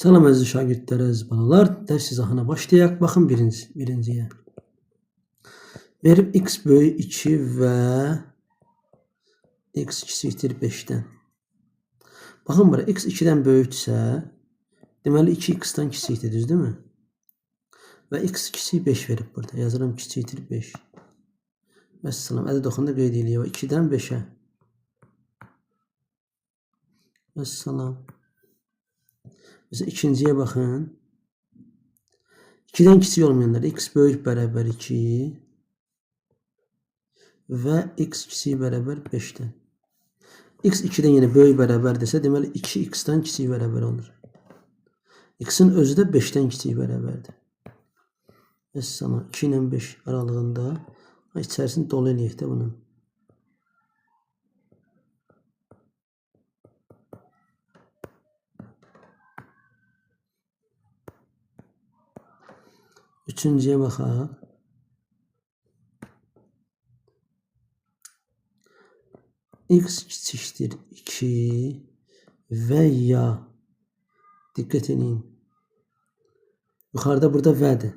Salam əziz şagirdlər, əziz balalar. Dərs izahına başlayaq. Baxın birinciyə. Verib x böyük 2 və x kiçikdir 5-dən. Baxın bura, x 2-dən böyüksə, deməli 2x-dan kiçikdir, düzdürmü? Və x kiçik 5 verib burada. Yazıram kiçikdir 5. Vəssalam, ədəd oxunda qeyd edək. 2-dən 5-ə. Vəssalam. Mesela ikinciye bakın. 2'den kiçik olmayanlar x böyük bərabər 2 və x kiçik bərabər 5'dən. X 2'den yine böyük bərabərdirsə, deməli 2x-dan kiçik bərabər olur. X-in özü də 5'dən kiçik bərabərdir. Vəssalam, 2 ilə 5 aralığında içərisini dolu eləyək də bunun. Üçüncüye baxaq. X kiçikdir 2 və ya diqqət edin. Yuxarıda burada vədir.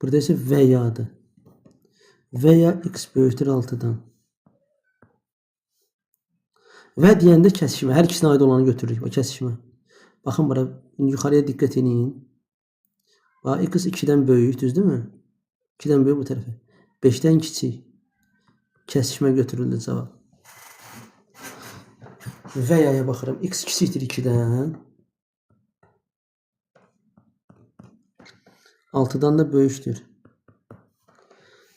Burada isə və yadır. Və ya x böyükdür 6-dan. Və deyəndə kəsişmə. Hər ikisinə aid olanı götürürük. O kəsişmə. Baxın bura yuxarıya diqqət edin. X 2'den böyük, düzdürmü? 2'den böyük bu tərəfə. 5'dən kiçik. Kəsişmə götürüldü cavab. Və yaya baxıram. X kiçikdir 2'dən. 6'dan da böyükdür.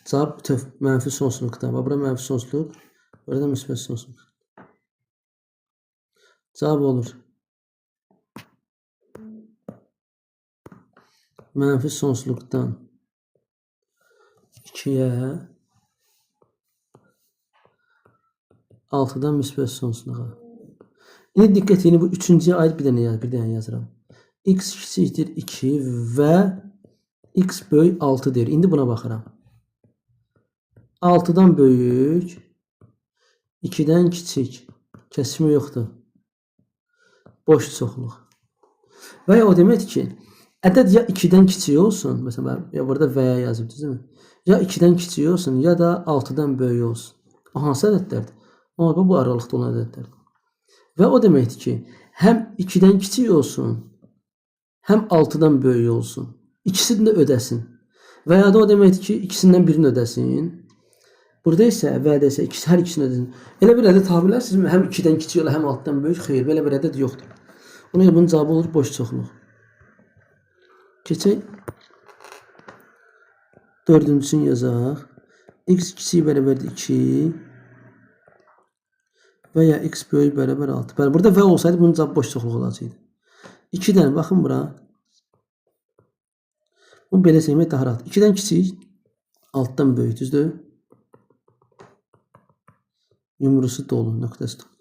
Cavab mənfi sonsuzluqda. Bura mənfi sonsuzluq. Burada müsbət sonsuzluq. Cavab olur. Mənfi sonsuzluqdan 2'yə 6'dan müsbət sonsuzluğa. İndi diqqət edin, bu üçüncüyə aid bir dənə yazıram. X kiçikdir 2 və x böyük 6 deyir. İndi buna baxıram. 6'dan böyük, 2'dən kiçik. Kəsişmə yoxdur. Boş çoxluq. Və ya o deməkdir ki, ədəd ya 2'den kiçik olsun, mesela ya burada və ya yazıb, değil mi? Ya 2'den kiçik olsun, ya da 6'dan böyük olsun. O hansı ədədlərdir? Ama bu aralıqda olan ədədlərdir. Və o deməkdir ki, həm 2'den kiçik olsun, həm 6'dan böyük olsun. İkisini də ödəsin. Və ya da o deməkdir ki, ikisindən birini ödəsin. Burada isə vədə isə hər ikisini ödəsin. Elə bir ədəd tapa bilərsinizmi? Həm 2'den kiçik ola, həm 6'dan böyük. Xeyr, belə bir ədəd yoxdur. Ona görə bunun cavabı olur boş çoxluq. Keçək dördüncüsünü yazaq. X kiçik bərabərdir 2 və ya x böyük bərabər 6. Burada və olsaydı bunun cavabı boş çoxluq olacaqdı. 2'dən baxın bura. Bunu belə sevmək daha rahat. 2'dən kiçik, 6'dan böyük, düzdür? Yumrusu dolu, nöqtəsi dolu.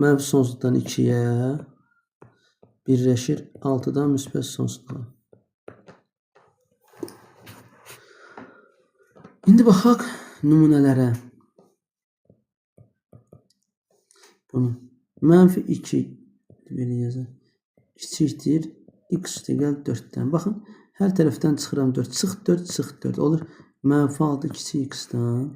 Mənfi sonsuzluqdan 2'yə birləşir 6'dan müsbət sonsuzluğa. İndi baxaq nümunələrə. Bunu mənfi 2 belə yazaq. Kiçikdir x üstəgəl 4'dən. Baxın, hər tərəfdən çıxıram 4. Çıx 4, çıx 4. Olur mənfi 6 kiçik x-dan.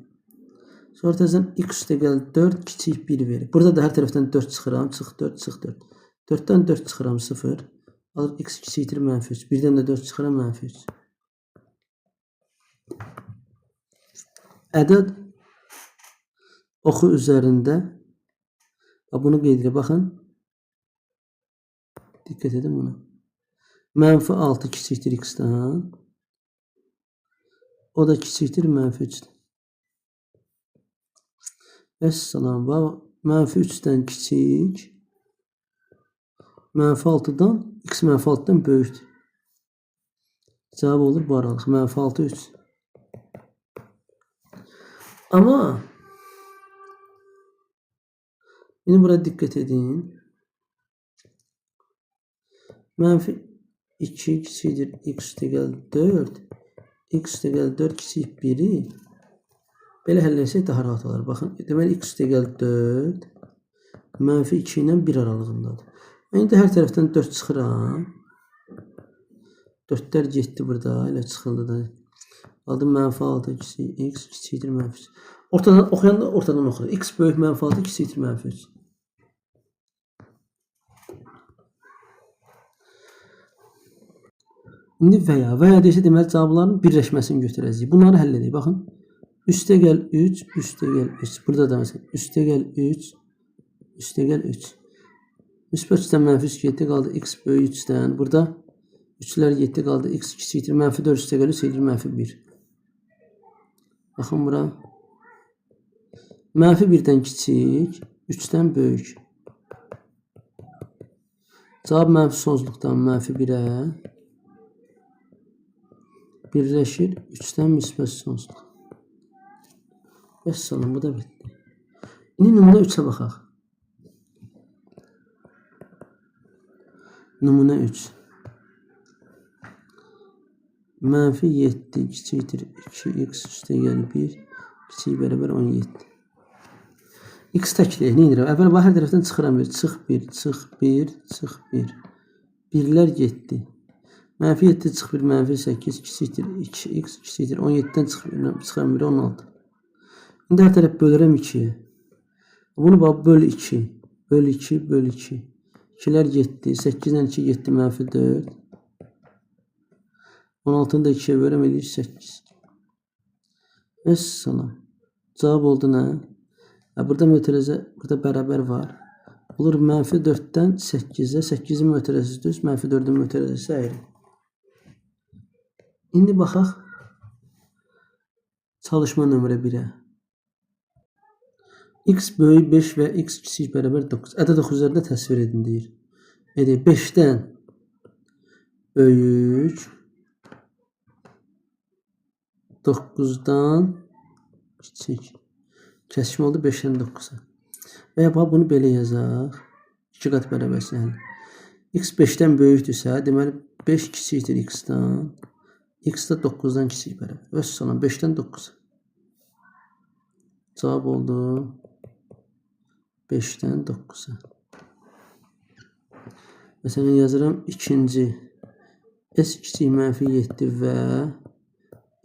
Sonra təzədən x üstəgəl 4 kiçik 1 verir. Burada da hər tərəfdən 4 çıxıram. Çıx 4, çıx 4. 4'dən 4 çıxıram 0. Alır x kiçikdir mənfi 3. 1'dən də 4 çıxıram mənfi 3. Ədəd oxu üzərində bunu qeyd edir. Baxın. Diqqət edin buna. Mənfi 6 kiçikdir x-dan. O da kiçikdir mənfi 3'dən. Vəssalam. Mənfi 3'dən kiçik. Mənfi 6'dan x mənfi 6'dan böyükdür. Cavab olur bu aralıq. Mənfi 6 3. Ama yine burada dikkat edin. Mənfi 2 kiçikdir x üstəgəl 4. X üstəgəl 4 kiçik 1'i belə həll etsək daha rahat olar. Baxın, deməli x üstəgəl 4 mənfi 2 ilə 1 aralığındadır. İndi hər tərəfdən 4 çıxıram. 4'lər getdi burada, elə çıxıldı da. Aldım mənfi 6 kiçik x kiçikdir mənfi 3. Ortadan oxuyanda ortadan oxuyur. X böyük mənfi 6 kiçikdir mənfi 3. İndi və ya desə deməli cavabların birləşməsini götürəcəyik. Bunları həll edək. Baxın. Üstə gəl 3, üstə gəl 3. Burada da məsələn üstə gəl 3, üstə gəl 3. Müsbət 3'dən mənfi 3 getdi, qaldı x böyük 3'dən. Burada 3'lər getdi, qaldı x kiçikdir. Mənfi 4 üstə gəlir, eşitdir mənfi 1. Baxın bura. Mənfi 1'dən kiçik, 3'dən böyük. Cavab mənfi sonsuzluqdan mənfi 1'ə birləşir 3'dən müsbət sonsuzluq. Vəssalam, bu da bitdi. İndi nümunə 3'ə baxaq. Nümunə 3. Mənfi 7 kiçikdir 2x üstə gəl 1 kiçik bərabər 17. X təkləyək, nə edirəm? Əvvəl hər tərəfdən çıxıram 1, çıx 1, çıx 1, çıx 1. 1'lər getdi. Mənfi 7 çıx 1, mənfi 8 kiçikdir 2x kiçikdir 17'dən çıxıram 1, 16. İndi hər tərəf bölürəm 2'yə. Bunu böl 2, böl 2, böl 2. 2'lər getdi, 8'dən 2 getdi, mənfi 4. 16'nı da 2'yə bölürəm, edir 8. Vəssalam. Cavab oldu nə? Burada mötərizə, burada bərabər var. Olur mənfi 4'dən 8'ə, 8'in mötərizəsi düz, mənfi 4'ün mötərizəsi əyri. İndi baxaq çalışma nömrə 1'ə. X böyük 5 və x kiçik bərabər 9. Ədəd oxucularında təsvir edin deyir. 5'dən böyük 9'dan kiçik. Kəsişmə oldu 5'dən 9'a. Və ya bunu belə yazaq. 2 qat bərabərsə. X 5'dən böyükdürsə, deməli 5 kiçikdir x-dan. X da 9'dan kiçik bərabər. Vəssalam 5'dən 9'a. Cavab oldu 5'dən 9'a. Məsələn yazıram ikinci. S kiçik mənfi 7 və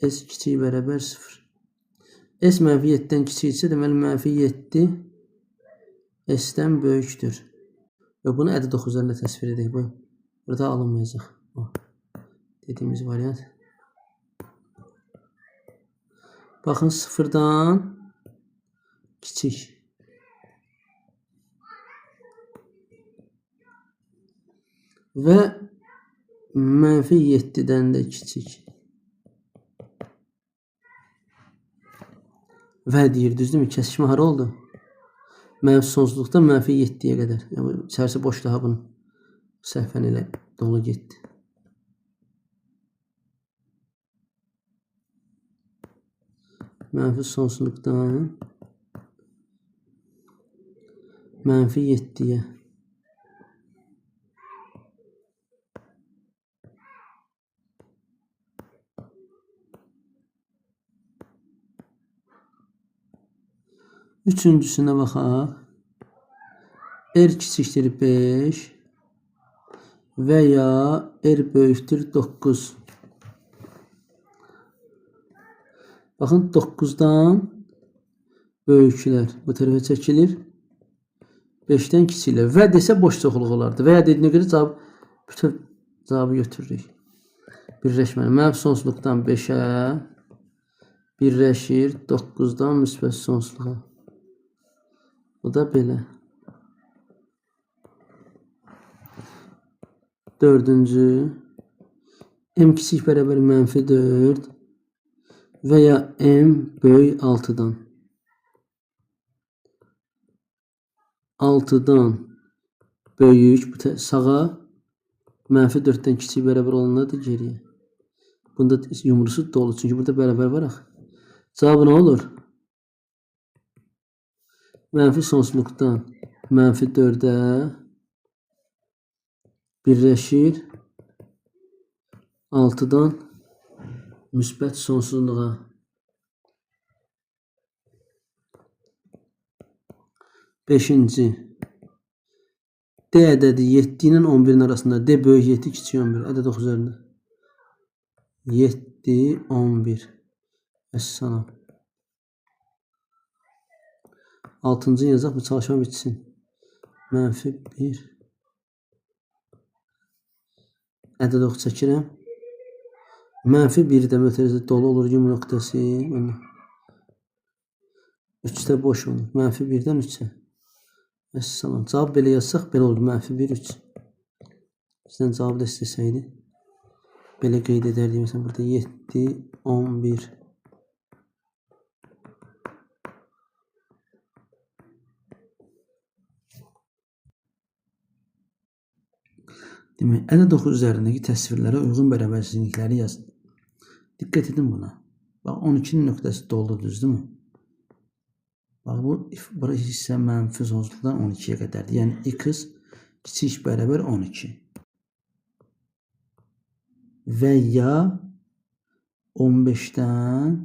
S kiçik bərabər 0. S mənfi 7'dən kiçiksə deməli mənfi 7 S-dən böyükdür. Və bunu ədəd oxucularında təsvir edək. Bu burada alınmayacaq. Dediyimiz variant. Baxın 0'dan kiçik. Və mənfi 7'dən də kiçik. Və deyir, düzdürmü? Kəsişmə hara oldu? Mənfi sonsuzluqdan mənfi 7'yə qədər. Yəni, içərisi boş daha bunun. Səhvən ilə dolu getdi. Mənfi sonsuzluqdan mənfi 7'yə. Üçüncüsünə baxaq. R kiçikdir 5 və ya R böyükdür 9. Baxın 9'dan böyüklər bu tərəfə çəkilir. 5'dən kiçiklər. Və desə boş çoxluq olardı. Və ya dediyinə görə bütün cavabı götürürük. Birləşməni. Mənfi sonsuzluqdan 5'ə birləşir 9'dan müsbət sonsuzluğa. Bu da belə. Dördüncü. M kiçik bərabər mənfi 4 və ya M böyük 6'dan. 6'dan böyük sağa, mənfi 4'dən kiçik bərabər olanlar da geriyə. Bunda yumrusu dolu, çünki burada bərabər var axı. Cavabı nə olur? Mənfi sonsuzluqdan mənfi 4'ə birləşir 6'dan müsbət sonsuzluğa. Beşinci. D ədədi 7 ilə 11-in arasında. D böyük 7, kiçik 11. Ədəd oxu üzərində. 7, 11. Əssalam. 6-cı yazaq, bu çalışma bitsin. -1. Ədəd oxu çəkirəm. -1-də mötərizə dolu olur, yum nöqtəsi. 3-də boş olur. -1-dən 3-ə. Əssalam. Cavab belə yazsaq, belə oldu. -1, 3. Bizdən cavabı da istəsəydi. Belə qeyd edərdik. Məsələn, burada 7, 11. Demək, ədəd oxu üzərindəki təsvirlərə uyğun bərabərsizlikləri yazın. Diqqət edin buna. Bax, 12-nin nöqtəsi doludur, düzdürmü? Bax, bu hissə mənfi sonsuzluqdan 12-yə qədərdir. Yəni, x kiçik bərabər 12. Və ya 15-dən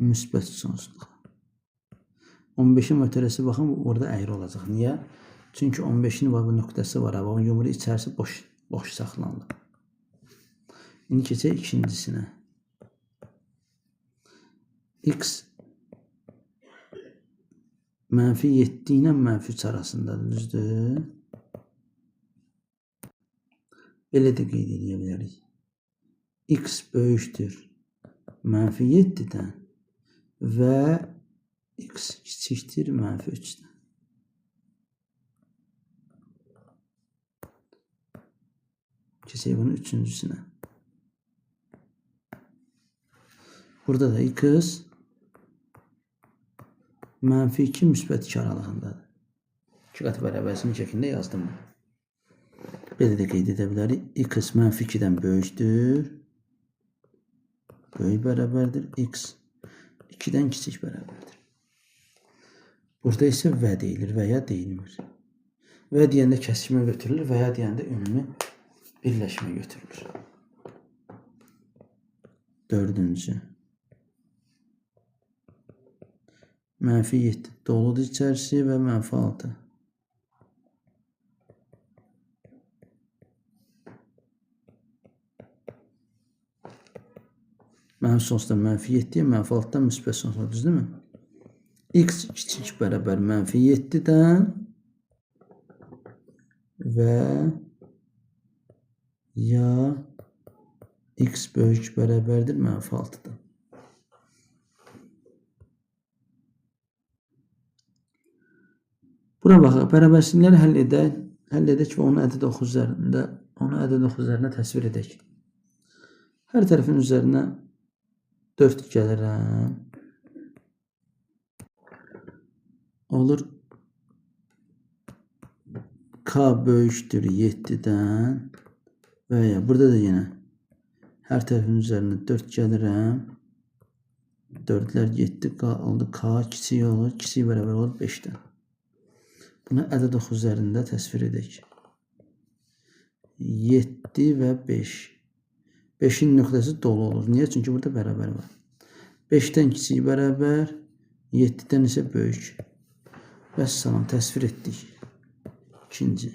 müsbət sonsuzluq. 15-in mötərəsi baxın, orada əyri olacaq. Niyə? Çünki 15-in bu nöqtəsi var. Baxın, yumru içərisi boş saxlanılır. İndi keçək ikincisinə. X -7 ilə -3 arasındadır, düzdür? Belə də qeyd edə bilərik. X böyükdür -7-dən və x kiçikdir -3-dən. Keçək bunun üçüncüsünə. Burada da x -2 müsbət 2 aralığındadır. 2 qat bərabərsizlik şəklində yazdım. Belə də qeyd edə bilərik. X -2-dən böyükdür. Böyük bərabərdir. X 2-dən kiçik bərabərdir. Burada isə və deyilir və ya deyilmir. Və deyəndə kəsişmə götürülür və ya deyəndə ümumi birləşmə götürülür. Dördüncü. -7 doludur içərisi və -6. Mənfi sonsuzdan -7-yə, -6-dan müsbət sonsuzluq, düzdürmü? X kiçik bərabər -7-dən və ya x böyük bərabərdir -6-dan. Bura baxaq, bərabərsizlikləri həll edək və onu ədəd oxu üzərində təsvir edək. Hər tərəfin üzərinə 4 gəlirəm. Olur k böyükdür 7-dən və ya burada da yenə hər tərəfin üzərinə 4 gəlirəm. 4-lər 7 oldu, k kiçik olur, kiçik bərabər olur 5-dən. Bunu ədəd oxu üzərində təsvir edək. 7 və 5. 5-in nöqtəsi dolu olur. Niyə? Çünki burada bərabər var. 5-dən kiçik bərabər, 7-dən isə böyük. Vəssalam, təsvir etdik. İkinci.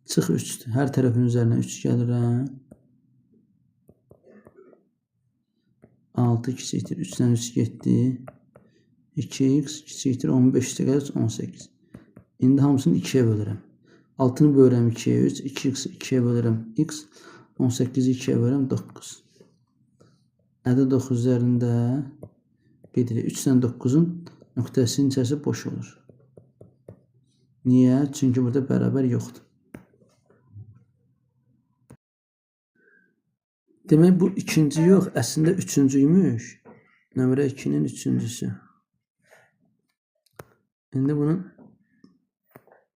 Çıx 3-dür. Hər tərəfin üzərinə 3 gəlirəm. 6 kiçikdir. 3-dən 3 getdi. 2x kiçikdir. 15-də gəlir 18. İndi hamısını 2-yə bölürəm. 6-nı bölürəm 2-yə 3. 2x 2-yə bölürəm x. 18-i 2-yə bölürəm 9. Ədəd oxu üzərində qeyd edilir. 3-dən 9-un nöqtəsinin içərisi boş olur. Niyə? Çünki burada bərabər yoxdur. Demək, bu ikinci yox, əslində üçüncüymüş. Nömrə 2-nin üçüncüsü. İndi bunun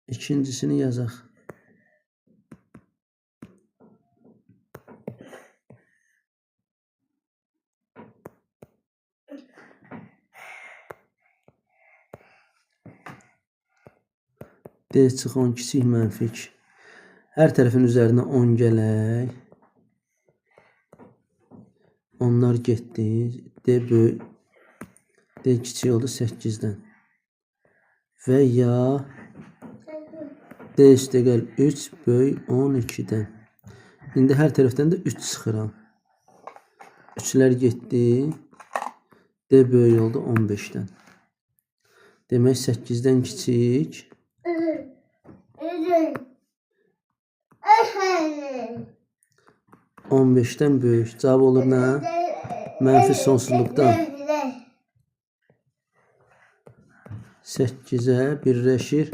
ikincisini yazaq. D çıx 10 kiçik -2. Hər tərəfin üzərinə 10 gələk. Onlar getdi. D böyük. D kiçik oldu 8-dən. Və ya D üstəgəl 3 böyük 12-dən. İndi hər tərəfdən də 3 çıxıram. 3'lər getdi. D böyük oldu 15'dən. Demək 8'dən kiçik. 15'dən böyük. Cavab olur nə? Mənfi sonsuzluqdan 8'ə birləşir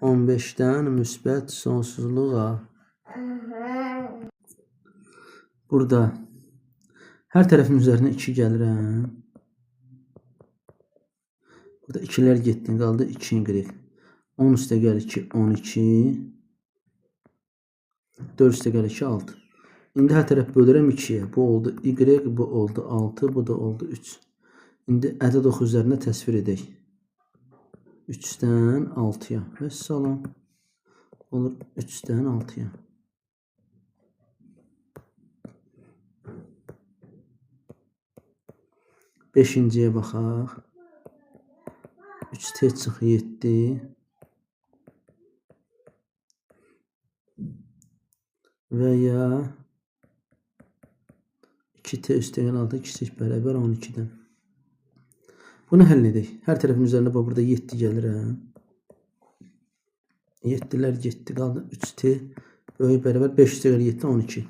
15'dən müsbət sonsuzluğa. Burada hər tərəfin üzərinə 2 gəlirəm. Burada 2'lər getdi, qaldı 2y. 10 üstəgəl 2 12. 4 üstəgəl 2 6. İndi hər tərəf bölürəm 2'yə. Bu oldu y, bu oldu 6, bu da oldu 3. İndi ədəd oxu üzərinə təsvir edək. 3'dən 6'ya. Vəssalam. Olur 3'dən 6'ya. Beşinciyə baxaq. 3t çıx 7. Və ya 2t üstəgəl 6 kiçik bərabər 12'dən. Bunu həll edək. Hər tərəfin üzərində burada 7 gəlirəm. 7'lər getdi, qaldı 3t böyük bərabər 5 üstəgəl 7 12.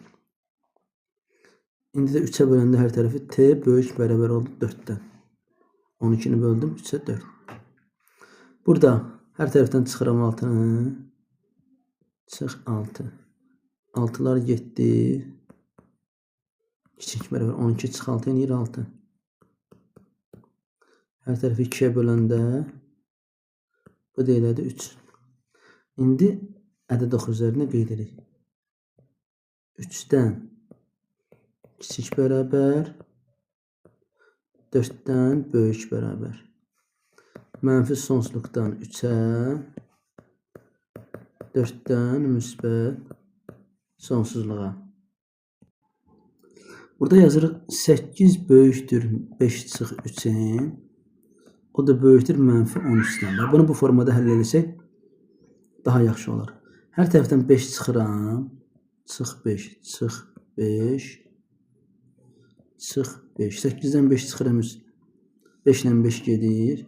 İndi də 3'ə böləndə hər tərəfi t böyük bərabər oldu 4'dən. 12'ni böldüm 3'ə 4. Burada hər tərəfdən çıxıram 6'nı. Çıx 6. 6'lar getdi. Kiçik bərabər 12 çıx 6 eləyir 6. Hər tərəfi 2'yə böləndə bu da elədi 3. İndi ədəd oxu üzərinə qeyd edək. 3'dən kiçik bərabər 4'dən böyük bərabər. Mənfi sonsuzluqdan 3'ə 4'dən müsbət sonsuzluğa. Burada yazırıq 8 böyükdür 5 çıx 3'in. O da böyükdür mənfi 13'dən. Bunu bu formada həll etsək daha yaxşı olar. Hər tərəfdən 5 çıxıram. Çıx 5, çıx 5. Çıx 5. 8'dən 5 çıxıram. 5 ilə 5 gedir.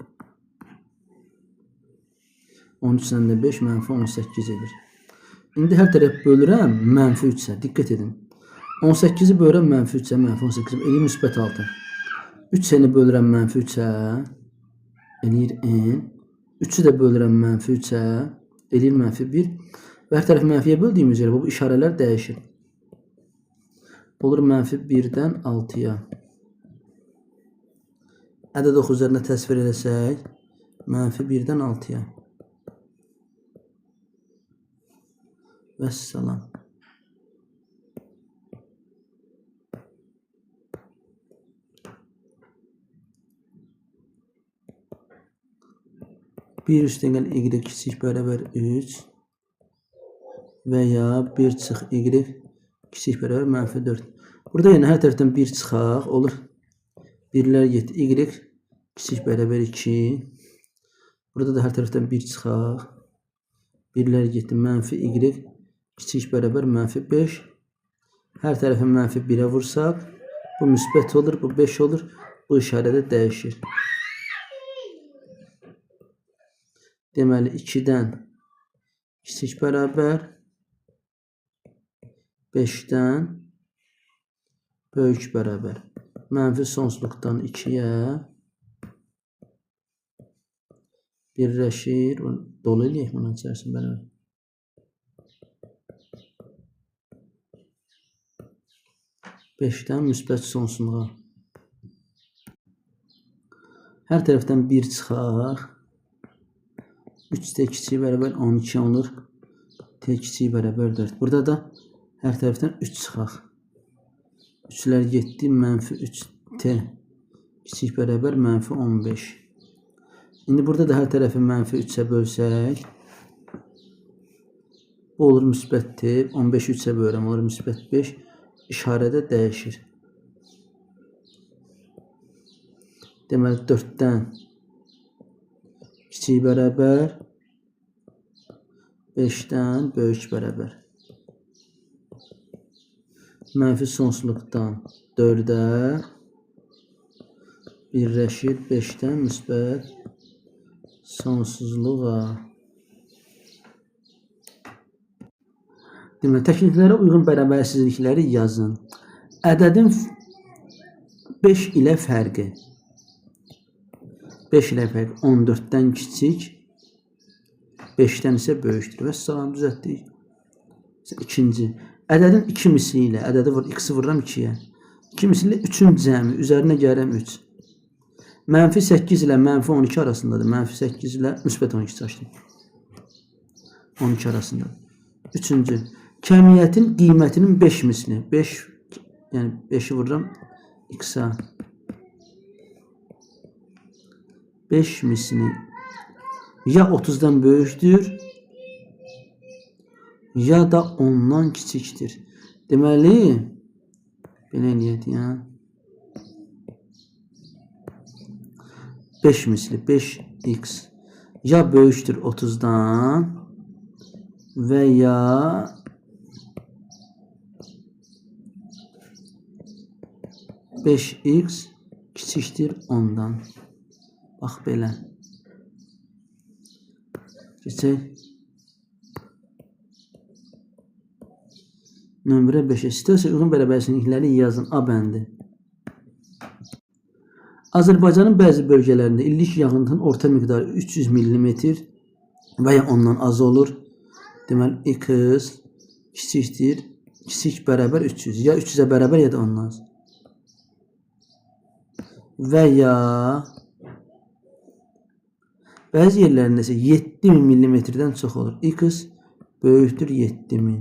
13'dən də 5 mənfi 18 edir. İndi hər tərəf bölürəm mənfi 3'ə. Diqqət edin. 18'i bölürəm mənfi 3'ə, mənfi 18 eləyir müsbət 6. 3'ni bölürəm mənfi 3'ə, eləyir n. 3'ü də bölürəm mənfi 3'ə, eləyir mənfi 1. Və hər tərəf mənfiyə böldüyümüz yerə bu işarələr dəyişir. Olur mənfi 1'dən 6'ya. Ədəd oxu üzərinə təsvir etsək, mənfi 1'dən 6'ya. Vəssalam. Bir üstəgəl y kiçik bərabər 3 və ya 1 çıx y kiçik bərabər mənfi 4. Burada yenə hər tərəfdən 1 çıxaq, olur. 1'lər getdi, y kiçik bərabər 2. Burada da hər tərəfdən 1 çıxaq. 1'lər getdi, mənfi y kiçik bərabər mənfi 5. Hər tərəfi mənfi 1'ə vursaq, bu müsbət olur, bu 5 olur. Bu işarə də dəyişir. Deməli 2'dən kiçik bərabər 5'dən böyük bərabər. Mənfi sonsuzluqdan 2'yə birləşir. Dolu eləyək bunun içərisində bərabər. Beşdən müsbət sonsuzluğa. Hər tərəfdən 1 çıxaq. 3t kiçik bərabər 12 olur. T kiçik bərabər 4. Burada da hər tərəfdən 3 çıxaq. 3'lər getdi. Mənfi 3t kiçik bərabər mənfi 15. İndi burada da hər tərəfi mənfi 3'ə bölsək, bu olur müsbət t. 15 3'ə bölürəm, olur müsbət 5. İşarə də dəyişir. Deməli 4'dən kiçik bərabər 5'dən böyük bərabər. Mənfi sonsuzluqdan 4-ə birləşir 5'dən müsbət sonsuzluğa. Demək, təkliflərə uyğun bərabərsizlikləri yazın. Ədədin 5 ilə fərqi. 5 ilə fərqi 14'dən kiçik, 5'dən isə böyükdür. Və salam düzəltdik. İkinci, ədədin 2 misli ilə, ədədi x-i vururam 2'yə. 2 misli ilə 3'ün cəmi, üzərinə gəlirəm 3. Mənfi 8 ilə mənfi 12 arasındadır. Mənfi 8 ilə müsbət 12 çaşdım. 12 arasındadır. Üçüncü, kəmiyyətin qiymətinin 5 misli. 5, yəni 5'i vururam x-a. 5 misli ya 30'dan böyükdür, ya da 10'dan kiçikdir. Deməli, belə eləyək ya. 5 misli 5x ya böyükdür 30'dan və ya x kiçikdir 10'dan. Bax belə. Keçək. Nömrə 5'ə. Situasiya uyğun bərabərsizlikləri yazın. A bəndi. Azərbaycanın bəzi bölgələrində illik yağıntının orta miqdarı 300 mm və ya ondan az olur. Deməli, x kiçikdir, kiçik bərabər 300. Ya 300'ə bərabər ya da ondan az. Və ya bəzi yerlərində isə 7000 mm-dən çox olur. X böyükdür 7000.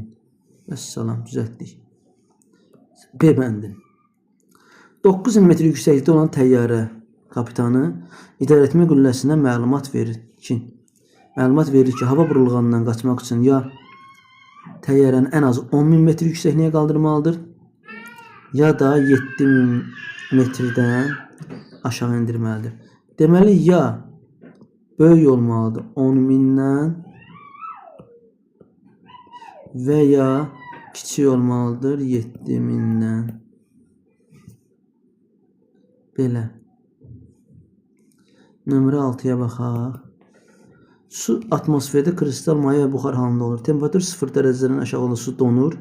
Vəssalam, düzəltdik. B bəndi. 9000 metr yüksəklikdə olan təyyarə kapitanı idarəetmə qülləsinə məlumat verir ki, hava burulğanından qaçmaq üçün ya təyyarəni ən az 10.000 metr yüksəkliyə qaldırmalıdır, ya da 7000 metrdən aşağı indirməlidir. Deməli, ya böyük olmalıdır 10.000-dən və ya kiçik olmalıdır 7000-dən. Belə. Nömrə 6'ya baxaq. Su atmosferdə kristal maya və buxar halında olur. Temperatur 0 dərəcədən aşağı olanda su donur.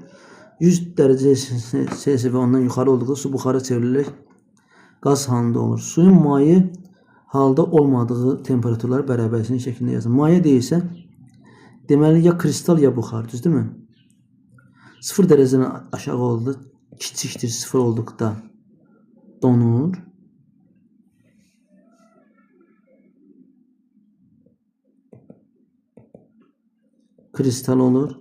100 dərəcə Celsius və ondan yuxarı olduqda su buxara çevrilərək qaz halında olur. Suyun maye halda olmadığı temperaturlar bərabərsizlik şəklində yazın. Maye deyilsə, deməli ya kristal ya buxar, düzdürmü? 0 dərəcədən aşağı oldu, kiçikdir 0 olduqda donur. Kristal olur.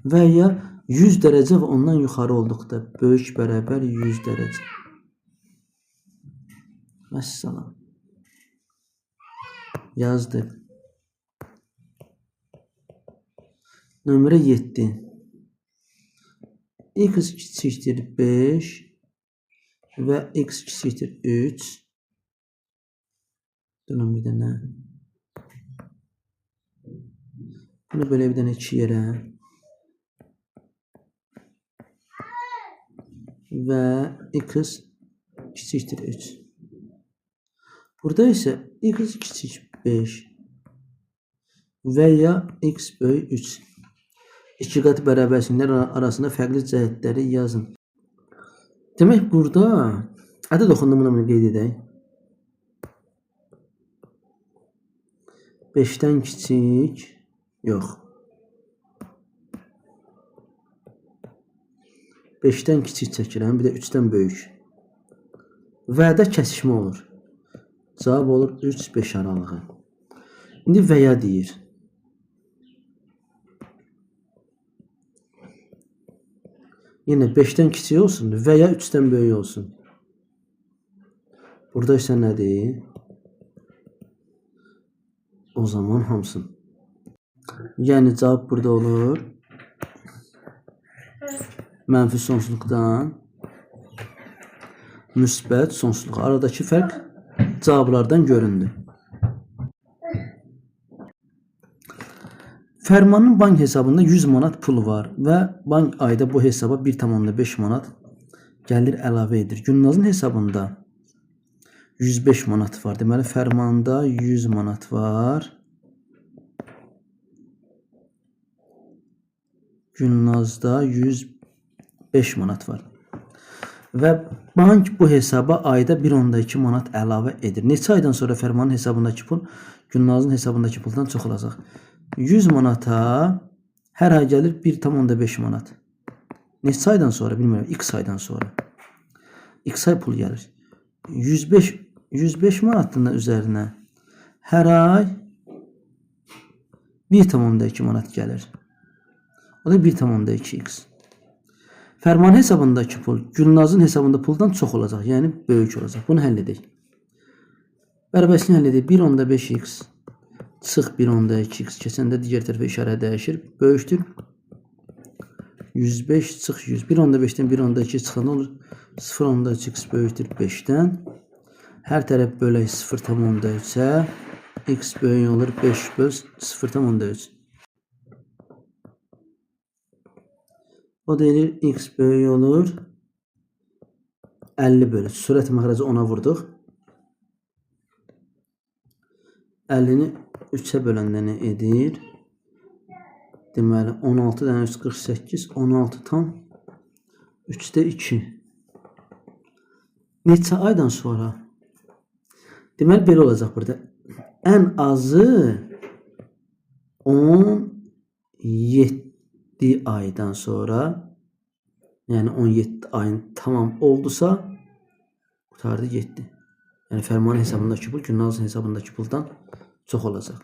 Və ya 100 dərəcə və ondan yuxarı olduqda böyük bərabər 100 dərəcə. Vəssalam. Yazdıq. Nömrə 7. X kiçikdir 5 və x kiçikdir 3. Durun bir dənə. Bunu böyle bir dənə 2 yerə və x kiçikdir 3. Burada isə x kiçik 5 və ya x böyük 3. İki qat bərabərsizliklər arasında fərqli cəhətləri yazın. Demək, burada ədəd oxunduğunu bunu qeyd edək. 5'dən kiçik yox. 5'dən kiçik çəkirəm, bir də 3'dən böyük. Vədə kəsişmə olur. Cavab olur 3-5 aralığı. İndi və ya deyir. Yenə 5'dən kiçik olsun və ya 3'dən böyük olsun. Burada isə nədir? O zaman hamısın. Yəni cavab burada olur. Mənfi sonsuzluqdan müsbət sonsuzluq. Aradakı fərq cavablardan göründü. Fərmanın bank hesabında 100 manat pul var və bank ayda bu hesaba 1,5 manat gəlir əlavə edir. Gülnazın hesabında 105 manat var. Deməli, fərmanda 100 manat var. Gülnazda 105 manat var. Və bank bu hesaba ayda 1,2 manat əlavə edir. Neçə aydan sonra fərmanın hesabındakı pul Gülnazın hesabındakı puldan çox olacaq? 100 manata hər ay gəlir 1,5 manat. Neçə aydan sonra bilmirəm, x aydan sonra. X ay pul gəlir. 105 manatın üzərinə hər ay 1,2 manat gəlir. O da 1,2x. Fərman hesabındakı pul Gülnazın hesabında puldan çox olacaq, yəni böyük olacaq. Bunu həll edək. Bərabərçini həll edək. 1,5x çıx 1,2x keçəndə digər tərəfə işarə dəyişir. Böyükdür 105 çıx 100. 1,5-dən 1,2 çıxanda olur 0,2x böyükdür 5-dən. Hər tərəf bölək 0,3-ə. X böyük olur 5 böl 0,3. O deyilir x böyük olur 50 bölü. Sürət məxrəci 10-a vurduq. 50-ni 3-ə böləndə nə edir? Deməli 16 dənə 148, 16 tam 3-də 2. Neçə aydan sonra? Deməli belə olacaq burada. Ən azı 17 aydan sonra, yəni 17 ayın tamam oldusa qutardı 7. Yəni fərmanın hesabındakı pul Gülnazın hesabındakı puldan çox olacaq.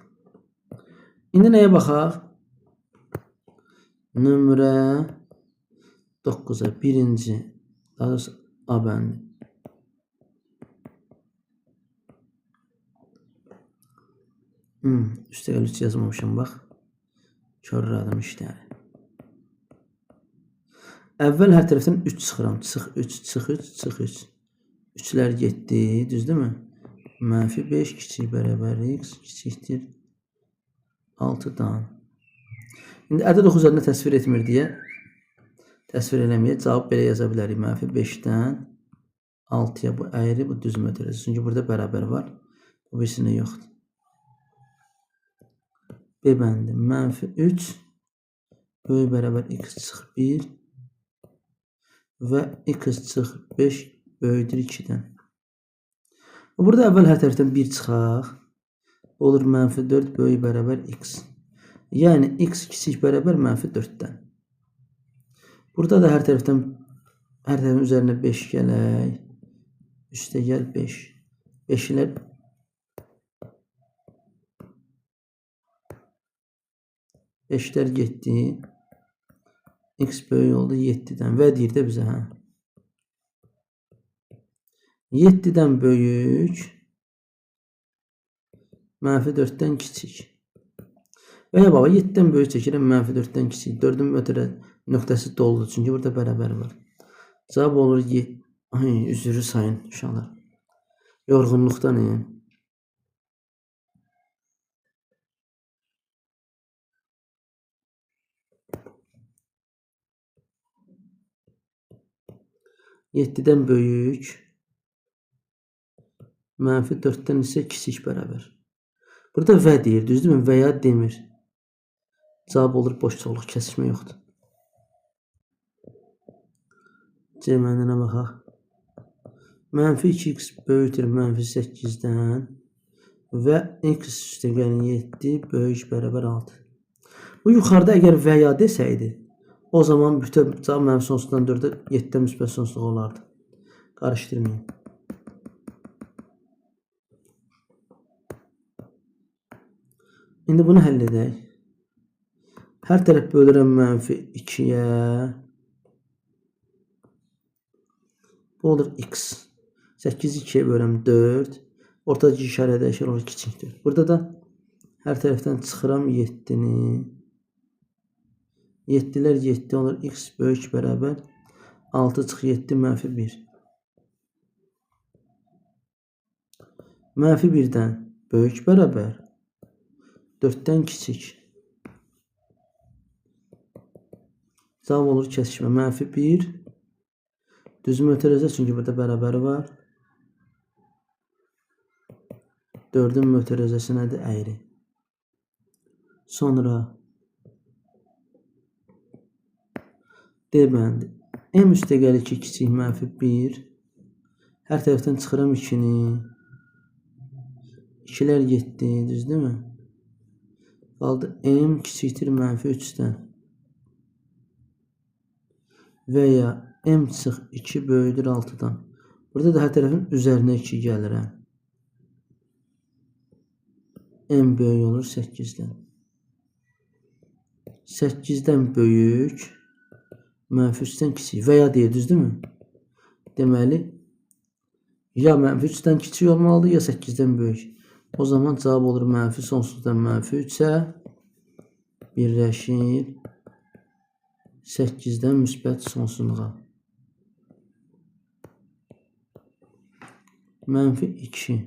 İndi nəyə baxaq? Nömrə 9-a birinci, daha doğrusu A bəndi. Üstəgəl 3 yazmamışam, bax. Körradım işləri. Əvvəl hər tərəfdən 3 çıxıram. Çıx 3, çıx 3, çıx 3. 3-lər getdi, düzdürmü? Mənfi 5 kiçik bərabər x kiçikdir 6-dan. İndi ədəd oxu üzərində təsvir etmir deyə təsvir eləməyə cavab belə yaza bilərik. Mənfi 5-dən 6-ya bu əyri, bu düz mötərizə. Çünki burada bərabər var. Bu birisində yoxdur. B bəndi mənfi 3 böyük bərabər x çıx 1 və x çıx 5 böyükdür 2-dən. Burada əvvəl hər tərəfdən 1 çıxaq. Olur mənfi 4 böyük bərabər x. Yəni x kiçik bərabər mənfi 4-dən. Burada da hər tərəfin üzərinə 5 gələk. Üstə gəl 5. 5-lər 5'lər getdi. X böyük oldu 7-dən. Və deyir də bizə, 7-dən böyük mənfi 4-dən kiçik. Və ya baba 7-dən böyük çəkirəm, mənfi 4-dən kiçik. 4-ün ötürə nöqtəsi doludur. Çünki burada bərabər var. Cavab olur üzrü sayın uşaqlar. Yorğunluqdan yəni. Yeddidən böyük, mənfi 4-dən isə kiçik bərabər. Burada və deyir, düzdürmü? Və ya demir. Cavab olur boş çoxluq, kəsişmə yoxdur. C məndinə baxaq. Mənfi 2x böyükdür mənfi 8-dən və x üstə gəlin 7 böyük bərabər 6. Bu yuxarıda əgər və ya desəydi, o zaman bütün cavab mənfi sonsuzdan 4-ə 7-dən müsbət sonsuzluq olardı. Qarışdırmayın. İndi bunu həll edək. Hər tərəf bölürəm mənfi 2-yə. Bu olur x. 8-i 2-yə bölürəm 4. Ortadakı işarə dəyişir, olur kiçikdir. Burada da hər tərəfdən çıxıram 7-ni. 7-lər 7 olur. X böyük bərabər 6 çıx 7 mənfi 1. Mənfi 1-dən böyük bərabər 4-dən kiçik. Cavab olur kesişmə. Mənfi 1. Düz mötərizə çünki burada bərabəri var. 4'ün mötərizəsi nədir? Əyri. Sonra D bəndi. M üstəgəl 2 kiçik mənfi 1. Hər tərəfdən çıxıram 2'ni. 2'lər getdi, düzdürmü? Qaldı M kiçikdir mənfi 3'dən. Və ya M çıx 2 böyüdür 6'dan. Burada da hər tərəfin üzərinə 2 gəlirəm. M böyük olur 8'dən. 8'dən böyük mənfi 3'dən kiçik və ya deyir, düzdürmü? Deməli, ya mənfi 3'dən kiçik olmalıdır, ya 8'dən böyük. O zaman cavab olur mənfi sonsuzdan mənfi 3'ə birləşir 8'dən müsbət sonsuzluğa. Mənfi 2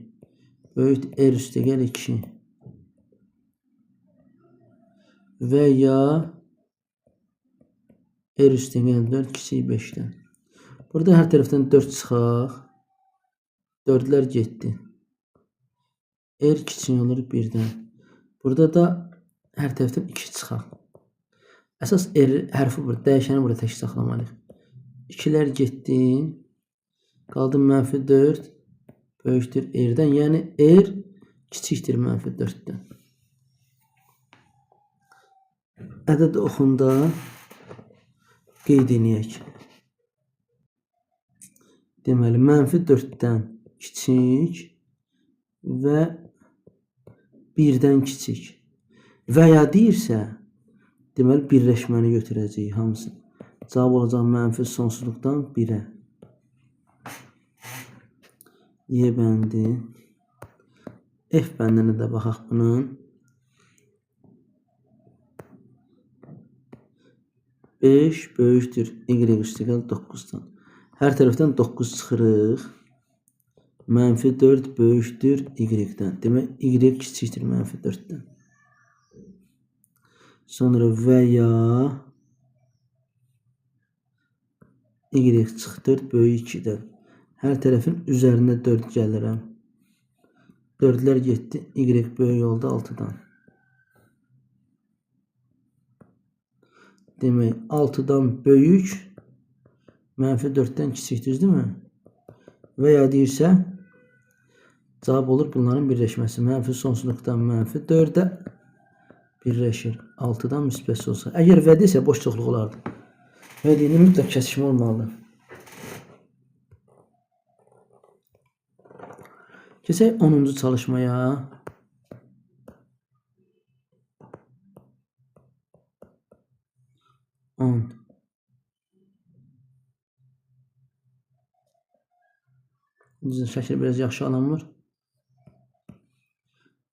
böyük R üstəgəl 2 və ya R üstəgəl 4 kiçik 5'dən. Burada hər tərəfdən 4 çıxaq. 4'lər getdi. R kiçik olur 1'dən. Burada da hər tərəfdən 2 çıxaq. Əsas R hərfi burada, dəyişəni burada tək saxlamalıyıq. 2'lər getdi. Qaldı mənfi 4 böyükdür R'dən. Yəni R kiçikdir mənfi 4'dən. Ədəd oxunda qeyd edək. Deməli, mənfi 4'dən kiçik və 1'dən kiçik. Və ya deyirsə, deməli, birləşməni götürəcəyik hamısını. Cavab olacaq mənfi sonsuzluqdan 1'ə. Y bəndi. F bəndinə də baxaq bunun. 5 böyükdür Y üstəgəl 9'dan. Hər tərəfdən 9 çıxırıq. Mənfi 4 böyükdür Y-dən. Demək, Y kiçikdir mənfi 4'dən. Sonra və ya Y çıx 4 böyük 2'dən. Hər tərəfin üzərində 4 gəlirəm. 4'lər getdi. Y böyük oldu 6'dan. Demək, 6'dan böyük mənfi 4'dən kiçik, düzdürmü? Və ya deyirsə, cavab olur bunların birləşməsi. Mənfi sonsuzluqdan mənfi 4'ə birləşir. 6'dan müsbət olsa. Əgər və desə, boş çoxluq olardı. Və deyilin mütləq kəsişmə olmalıdır. Keçək 10-cu çalışmaya. Şəkil biraz yaxşı alınmır.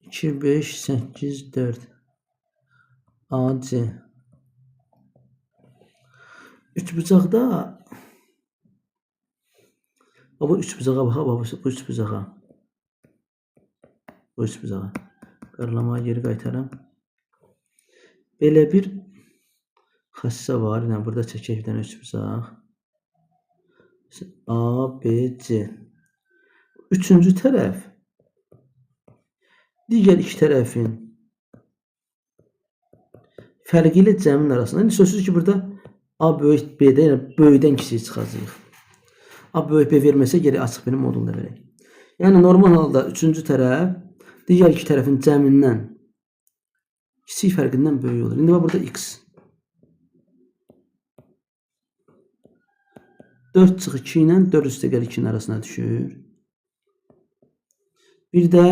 2, 5, 8, 4. A, C. Üçbucaqda bu üçbucağa bax, bu üçbucağa. Bu üçbucağa. Qaralamağa geri qaytaram. Belə bir xəssə var. Yəni burada çəkək bir dənə üçbucaq. A, B, C. Üçüncü tərəf digər iki tərəfin fərqi ilə cəmin arasında. İndi sözsüz ki, burada A böyük B-də, yəni böyükdən kiçik çıxacaq. A böyük B verməsə, geri açıq B-nin modulunu verək. Yəni normal halda üçüncü tərəf digər iki tərəfin cəmindən kiçik fərqindən böyük olur. İndi burada X 4 çıx 2 ilə 4 üstəgəl 2'nin arasına düşür. Bir də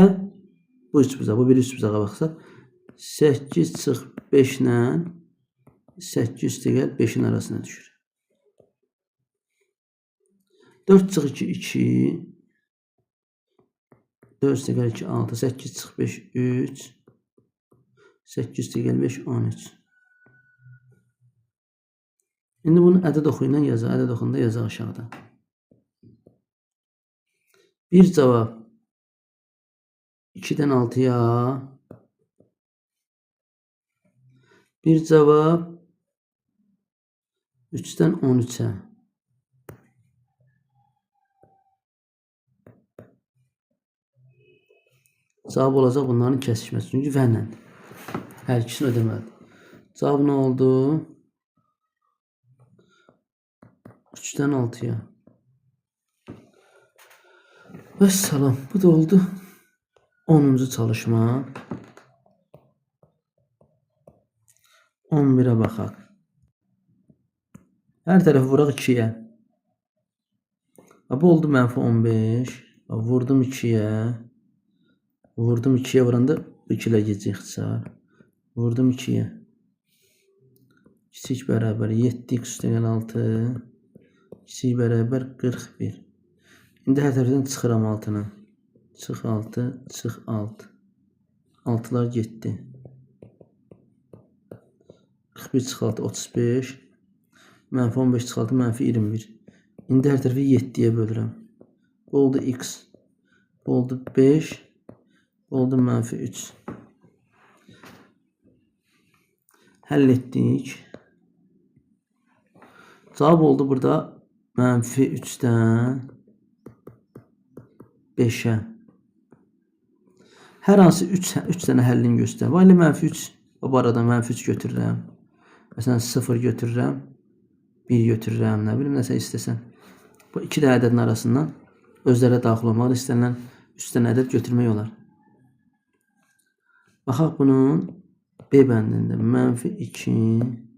bu üçbucağa, bu bir üçbucağa baxsaq 8 çıx 5 ilə 8 üstəgəl 5'in arasına düşür. 4 çıx 2 2 4 üstəgəl 2 6 8 çıx 5 3 8 üstəgəl 5 13. İndi bunu ədəd oxu ilə yazaq. Ədəd oxunda yazaq aşağıda. Bir cavab 2'dən 6'ya, bir cavab 3'dən 13'ə. Cavab olacaq bunların kəsişməsi. Çünki vənlə. Hər ikisini ödəməlidir. Cavab nə oldu? 3'dən 6'ya. Vəssalam. Bu da oldu 10-cu çalışma. 11'ə baxaq. Hər tərəfi vuraq 2'yə. Bu oldu -15. Vurdum 2'yə. Vurdum 2'yə vuranda 2 ilə gecə ixtisar. Vurdum 2'yə. Kiçik bərabər 7x üstəgəl 6. Kiçik bərabər 41. İndi hər tərəfdən çıxıram 6'nı. Çıx 6, çıx 6. 6'lar getdi. 41 çıx 6, 35. -15 çıx 6, -21. İndi hər tərəfi 7'yə bölürəm. Bu oldu x. Bu oldu 5. Bu oldu -3. Həll etdik. Cavab oldu burada -3'dən 5'ə. Hər hansı 3 dənə həllini göstər. Vay ilə -3. Bu arada -3 götürürəm. Məsələn 0 götürürəm. 1 götürürəm. Nə bilim nəsə istəsən. Bu 2 dənə ədədin arasından özlərə daxil olmaq istənilən 3 dənə ədəd götürmək olar. Baxaq bunun B bəndində -2.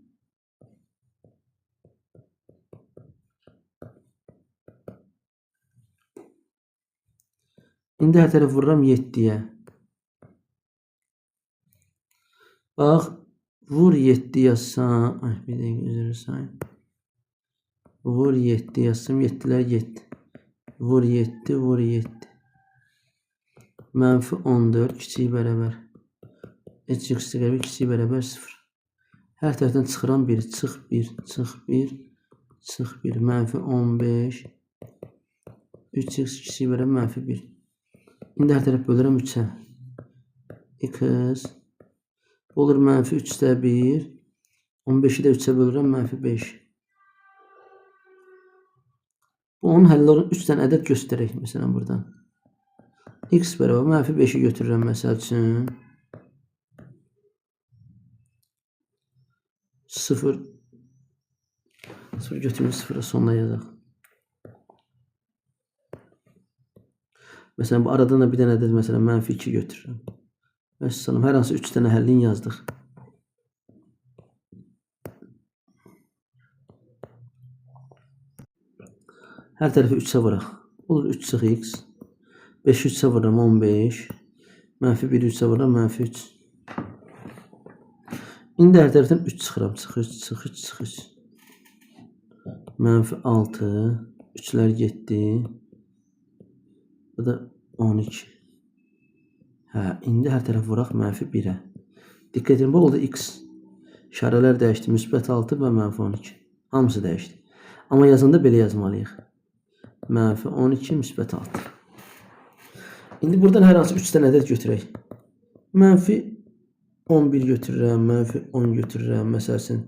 İndi hər tərəf vururam 7'yə. Bax, vur 7 yazsam, bir dəqiqə üzr sayın. Vur 7 yazsam, 7'lər 7. Vur 7, vur 7. -14 kiçik bərabər. X üstəgəl 1 kiçik bərabər 0. Hər tərəfdən çıxıram 1, çıx 1, çıx 1, çıx 1. -15. 3x kiçik bərabər -1. İndi hər tərəf bölürəm 3'ə. X olur -3'də 1. 15'i də 3'ə bölürəm -5. Bu onun həlli 3 dənə ədəd göstərək. Məsələn buradan. X bərabər -5'i götürürəm məsəl üçün. 0 götürürəm 0'a sonuna yazaq. Məsələn bu aradan da bir dənə ədəd məsələn -2 götürürəm. Vəssalam, hər hansı 3 dənə həllini yazdıq. Hər tərəfi 3'ə vuraq. Olur 3 çıx x. 5'i 3'ə vururam 15. -1'i 3'ə vururam -3. İndi hər tərəfdən 3 çıxıram. Çıx 3, çıx 3, çıx 3. -6. 3'lər getdi. Bu da 12. Hə, indi hər tərəf vuraq -1'ə. Diqqət edin, bu oldu x. İşarələr dəyişdi. -6 və -12. Hamısı dəyişdi. Amma yazanda belə yazmalıyıq. -12, -6. İndi buradan hər hansı 3 dənə ədəd götürək. -11 götürürəm, -10 götürürəm, məsəl üçün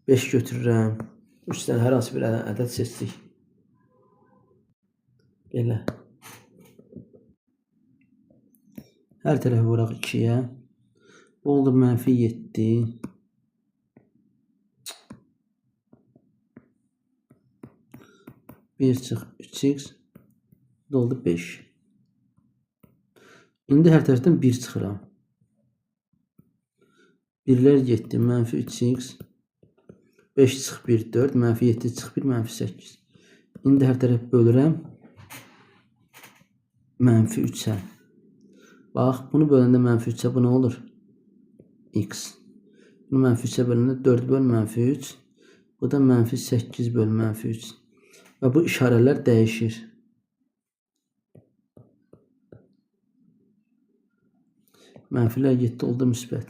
5 götürürəm. 3 dənə hər hansı bir ədəd seçdik. Belə. Hər tərəfi vuraq 2'yə. Bu oldu -7. Bir çıx 3x. Bu oldu 5. İndi hər tərəfdən 1 çıxıram. 1'lər getdi. -3x. 5 çıx 1, 4. -7 çıx 1, -8. İndi hər tərəf bölürəm. -3'ə. Bax, bunu böləndə -3'ə bu nə olur? X. Bunu -3'ə böləndə 4 böl -3. Bu da -8 böl -3. Və bu işarələr dəyişir. Mənfilər 7 oldu müsbət.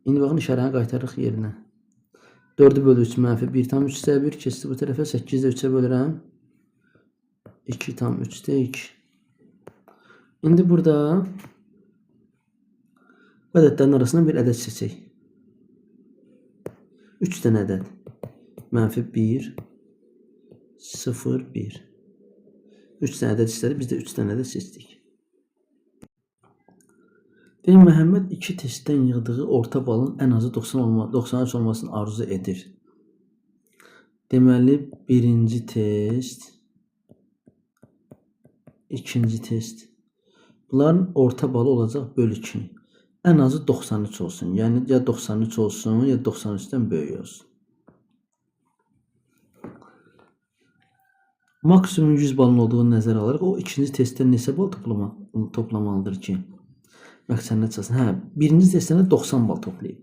İndi baxın işarəni qaytarırıq yerinə. 4'ü bölü 3 -1 tam 3'də 1 keçdi bu tərəfə. 8'də 3'ə bölürəm. 2 tam 3'də 2. İndi burada ədədlərin arasından bir ədəd seçək. 3 dənə ədəd. -1, 0, 1. 3 tane ədəd istədi. Biz də 3 tane ədəd seçdik. Deyim, Məhəmməd 2 testdən yığdığı orta balın ən azı 93 olmasını arzu edir. Deməli, birinci test, ikinci test. Bunların orta balı olacaq bölü 2. Ən azı 93 olsun. Yəni, ya 93 olsun, ya 93-dən böyük olsun. Maksimum 100 balın olduğunu nəzərə alaraq, o ikinci testdən neçə bal toplamalıdır ki, məqsədinə çıxsın. Hə, birinci testdən 90 bal toplayıb.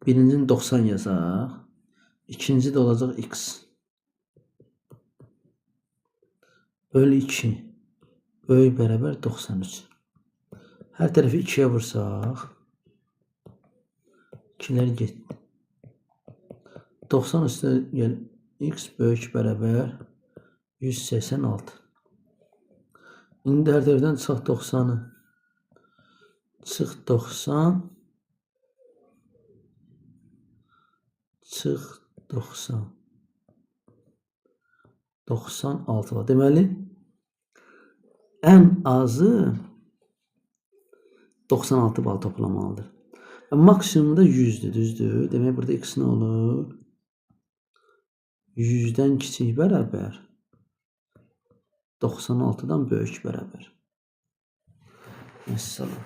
Birincini 90 yazaq. İkinci də olacaq x. Bölü 2. Böyük bərabər 93. Hər tərəfi 2-yə vursaq, 2-lər getdi. 90 üstə gəl, x böyük bərabər 186. İndi hər tərəfdən çıx 90-ı. Çıx 90. Çıx 90. 96 var. Deməli, ən azı 96 bal toplamalıdır. Maksimumda 100'dür, düzdür. Demək, burada x nə olur? 100'dən kiçik bərabər 96'dan böyük bərabər. Məsələn.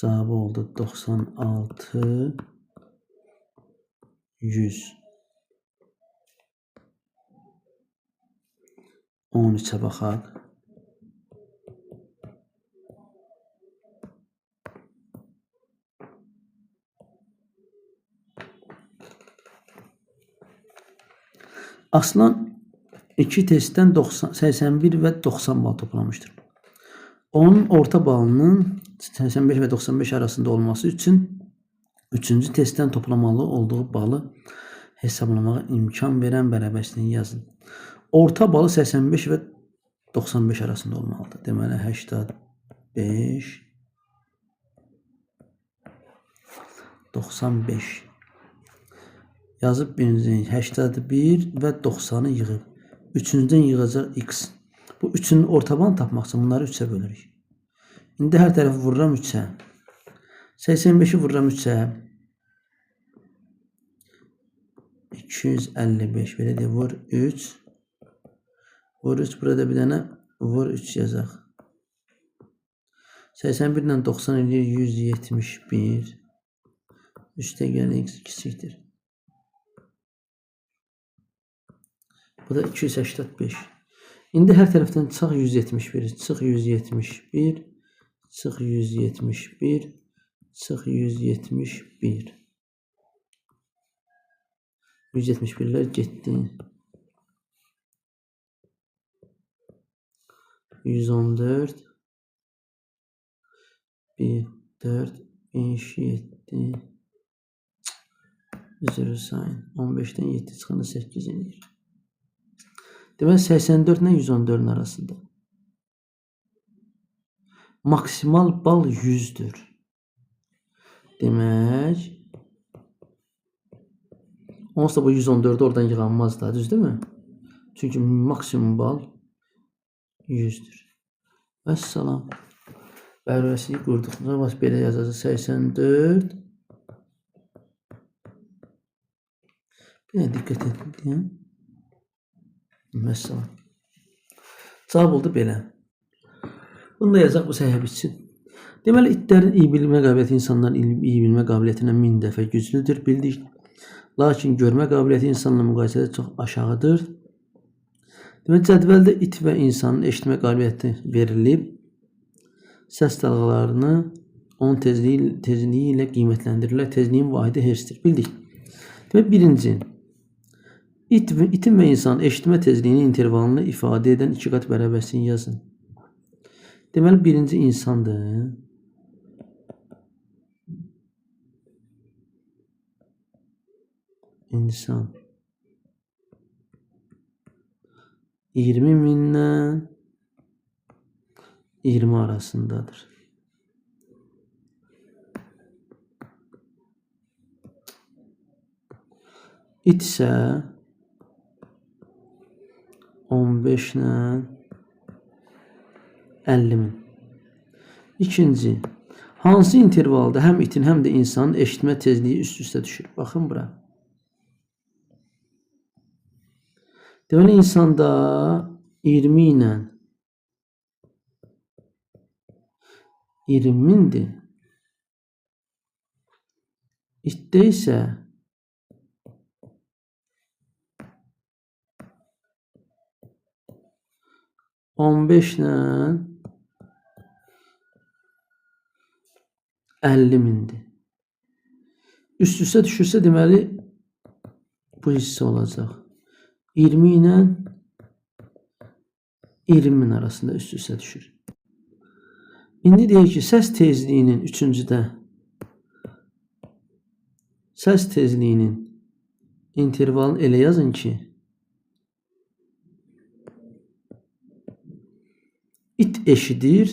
Cavabı oldu 96, 100. 13'ə baxaq. Aslan 2 testdən 81 və 90 bal toplamışdır. Onun orta balının 85 və 95 arasında olması üçün 3-cü testdən toplamalı olduğu balı hesablamağa imkan verən bərabərçiliyi yazın. Orta balı 85 və 95 arasında olmalıdır. Deməli, 85, 95. Yazıb birinci 81 və 90'ı yığıb. Üçüncüdən yığacaq x. Bu üçün orta balını tapmaq üçün bunları 3'ə bölürük. İndi hər tərəfi vururam 3'ə. 85'i vururam 3'ə. 255 belə deyə vur 3. Vur 3, burada bir dənə vur 3 yazaq. 81 ilə 90 edir 171. 3'də gələ x kiçikdir. Bu da 285. İndi hər tərəfdən çıx 171. Çıx 171. Çıx 171. Çıx 171. 171'lər getdi. 114. 1, 4, 5, 7. Üzrü sayın. 15'dən 7 çıxanda 8 edir. Demək, 84 ilə 114'ün arasında. Maksimal bal 100'dür. Demək, onsuz da bu 114'ü oradan yığanmaz da, düz değil mi? Çünki maksimum bal 100'dür. Vəssalam. Bərabərçiliyi qurduq. Belə yazacaq 84. Bir diqqət edin. Məsələn. Cavab oldu belə. Bunu da yazaq bu səhv üçün. Deməli, itlərin iyi bilmə qabiliyyəti insanların iyi bilmə qabiliyyətindən 1000 dəfə güclüdür, bildik. Lakin görmə qabiliyyəti insanla müqayisədə çox aşağıdır. Deməli, cədvəldə it və insanın eşitmə qabiliyyəti verilib. Səs dalğalarını onun tezliyi ilə qiymətləndirirlər. Tezliyin vahidi hertzdir, bildik. Deməli, birinci. İtin və insanın eşitmə tezliyinin intervalını ifadə edən 2 qat bərabərsini yazın. Deməli, birinci insandır. İnsan 20.000'lə 20 arasındadır. it isə 15 ilə 50 min. İkinci, hansı intervalda həm itin, həm də insanın eşitmə tezliyi üst-üstə düşür? Baxın bura. Deməli, insanda 20 ilə 20 mindir. İtdə isə 15 ilə 50 mindir. Üst-üstə düşürsə, deməli, bu hissə olacaq. 20 ilə 20 min arasında üst-üstə düşür. İndi deyək ki, səs tezliyinin üçüncüdə səs tezliyinin intervalını elə yazın ki, it eşidir,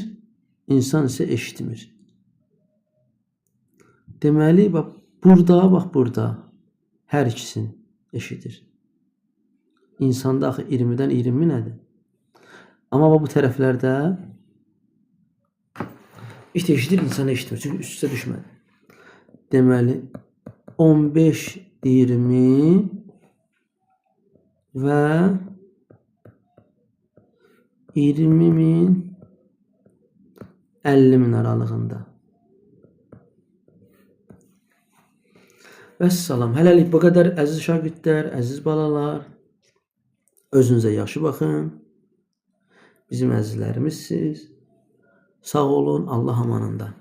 insan isə eşitmir. Deməli, bax, burada hər ikisini eşidir. İnsanda axı 20-dən 20 nədir? Amma bu tərəflərdə it eşidir, insan eşitmir. Çünki üst-üstə düşmədi. Deməli, 15, 20 və 20 min 50 min aralığında. Vəssalam. Hələlik bu qədər əziz şagirdlər, əziz balalar. Özünüzə yaxşı baxın. Bizim əzizlərimizsiniz. Sağ olun, Allah amanında.